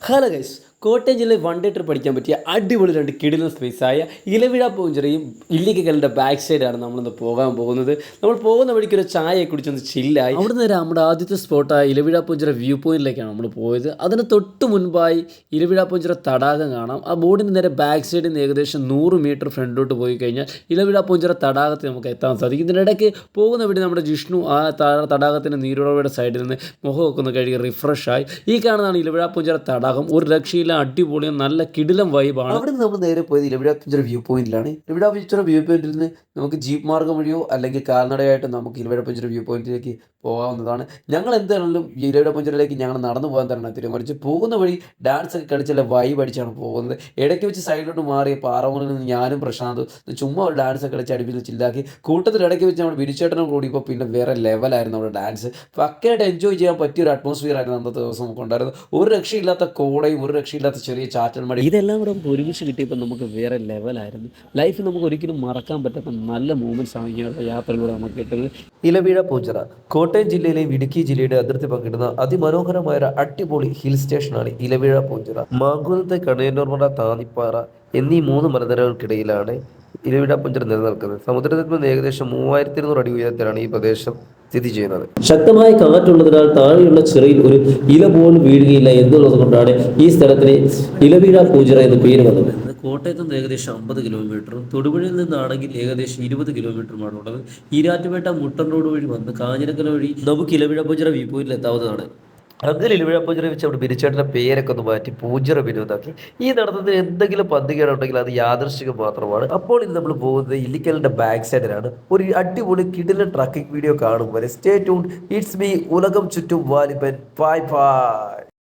Hello guys, Kottayam ജില്ലയിൽ one day trip പഠിക്കാൻ പറ്റിയ അടിപൊളി രണ്ട് കിടിലൻ സ്പേസായ ഇലവിഴ പൂഞ്ചിറയും ഇല്ലിക്കലിൻ്റെ ബാക്ക് സൈഡാണ് നമ്മളിന്ന് പോകാൻ പോകുന്നത്. നമ്മൾ പോകുന്ന വഴിക്ക് ഒരു ചായ കുടിച്ചൊന്ന് ചില്ലായി. അവിടെ നിന്ന് നമ്മുടെ ആദ്യത്തെ സ്പോട്ടായ ഇലവിഴ പൂഞ്ചിറ വ്യൂ പോയിന്റിലേക്കാണ് നമ്മൾ പോയത്. അതിന് തൊട്ട് മുൻപായി ഇലവിഴ പൂഞ്ചിറ തടാകം കാണാം. ആ ബോർഡിന് നേരെ ബാക്ക് സൈഡിൽ നിന്ന് ഏകദേശം 100 മീറ്റർ ഫ്രണ്ടിലോട്ട് പോയി കഴിഞ്ഞാൽ ഇലവിഴ പൂഞ്ചിറ തടാകത്തിൽ നമുക്ക് എത്താൻ സാധിക്കും. ഇതിനിടയ്ക്ക് പോകുന്ന വഴി നമ്മുടെ ജിഷ്ണു ആ തടാകത്തിൻ്റെ നീരുറവയുടെ സൈഡിൽ നിന്ന് മുഖമൊക്കെ ഒന്ന് കഴുകി റിഫ്രഷായി. ഈ കാണുന്നതാണ് ഇലവിഴ പൂഞ്ചിറ തടാകം. ഒരു രക്ഷയില്ല, അടിപൊളിയും നല്ല കിടിലം വൈബാണ്. അവിടെ നിന്ന് നമ്മൾ നേരെ പോയത് ഇലവിഴ പൂഞ്ചിറ വ്യൂ പോയിന്റിലാണ്. ഇലവിഴ പൂഞ്ചിറ വ്യൂ പോയിന്റിൽ നിന്ന് നമുക്ക് ജീപ്പ് മാർഗം വഴിയോ അല്ലെങ്കിൽ കാൽനടയായിട്ട് നമുക്ക് ഇലവിഴ പൂഞ്ചിറ വ്യൂ പോയിന്റിലേക്ക് പോകാവുന്നതാണ്. ഞങ്ങൾ എന്തായാലും ഇലവിഴ പൂഞ്ചിറയിലേക്ക് ഞങ്ങൾ നടന്നു പോകാൻ തന്നെ തീരുമാനിച്ചു. പോകുന്ന വഴി ഡാൻസ് ഒക്കെ കളിച്ചുള്ള വൈബ് അടിച്ചാണ് പോകുന്നത്. ഇടയ്ക്ക് വെച്ച് സൈഡിലോട്ട് മാറിയ പാറമുറിൽ നിന്ന് ഞാനും പ്രശാന്ത് ചുമ്മാ ഒരു ഡാൻസ് ഒക്കെ കളിച്ച് അടിപ്പിച്ച് ചില്ലാക്കി. കൂട്ടത്തിൽ ഇടയ്ക്ക് വെച്ച് നമ്മൾ ബിരിച്ചേട്ടനും കൂടി ഇപ്പോൾ പിന്നെ വേറെ ലെവലായിരുന്നു നമ്മുടെ ഡാൻസ്. പക്കയായിട്ട് എൻജോയ് ചെയ്യാൻ പറ്റിയ ഒരു അറ്റ്മോസ്ഫിയർ ആയിരുന്നു അന്നത്തെ ദിവസം നമുക്ക് ഉണ്ടായിരുന്നു. ഒരു രക്ഷയില്ലാത്ത കോടയും ഒരു രക്ഷയില്ലാത്ത ചെറിയ ചാറ്റൽ മഴ, ഇതെല്ലാം കൂടെ ഒരുമിച്ച് കിട്ടിയപ്പോൾ നമുക്ക് വേറെ ലെവലായിരുന്നു. ലൈഫിൽ നമുക്ക് ഒരിക്കലും മറക്കാൻ പറ്റാത്ത നല്ല മൂമെൻറ്റ്സ് ആണ് ഇങ്ങനെയുള്ള യാത്രയിലൂടെ നമുക്ക് കിട്ടുന്നത്. ഇലവിഴ പൂഞ്ചിറ കോട്ടയം ജില്ലയിലെയും ഇടുക്കി ജില്ലയുടെ അതിർത്തി പങ്കിടുന്ന അതിമനോഹരമായ അടിപൊളി ഹിൽ സ്റ്റേഷനാണ് ഇലവിഴ പൂഞ്ചിറ. മാങ്കുന്നത്തെ കണയന്നൂർമല, താന്നിപ്പാറ എന്നീ 3 മലനിരകൾക്കിടയിലാണ് ഇലവിഴ പൂഞ്ചിറ നിലനിൽക്കുന്നത്. സമുദ്രത്തിൽ നിന്ന് ഏകദേശം 3200 അടി ഉയരത്തിലാണ് ഈ പ്രദേശം സ്ഥിതി ചെയ്യുന്നത്. ശക്തമായ കാറ്റുള്ളതിനാൽ താഴെയുള്ള ചിറയിൽ ഒരു ഇല പോലും വീഴുകയില്ല എന്നുള്ളത് കൊണ്ടാണ് ഈ സ്ഥലത്തിന് ഇലവിഴ പൂഞ്ചിറ എന്ന് പേര് വന്നത്. കോട്ടയത്ത് നിന്ന് ഏകദേശം 50 കിലോമീറ്ററും തൊടുപുഴയിൽ നിന്നാണെങ്കിൽ ഏകദേശം 20 കിലോമീറ്ററുമാണ് ഉള്ളത്. ഈരാറ്റുപേട്ട മുട്ടൻ റോഡ് വഴി വന്ന് കാഞ്ഞിരക്കല വഴി നമുക്ക് ഇലവിഴ പൂഞ്ചിറ വ്യൂ പോയിന്റിൽ എത്താവുന്നതാണ്. അങ്ങനെ ഇലവിഴ പൂഞ്ചിറ വെച്ച് അവിടെ ബിരിച്ചേട്ടൻ്റെ പേരൊക്കെ ഒന്ന് മാറ്റി പൂഞ്ചിറ വിനോദാക്കി. ഈ നടന്നതിന് എന്തെങ്കിലും പന്തികേടുണ്ടെങ്കിൽ അത് യാദൃശ്ചികം മാത്രമാണ്. അപ്പോൾ ഇന്ന് നമ്മൾ പോകുന്നത് ഇല്ലിക്കലിന്റെ ബാക്ക് സൈഡിലാണ്. ഒരു അടിപൊളി കിടിലൻ ട്രക്കിംഗ് വീഡിയോ കാണും വരെ സ്റ്റേ ട്യൂൺഡ്. ഇറ്റ്സ് മീ ഉലകം ചുറ്റും വാലിബൻ. Bye bye.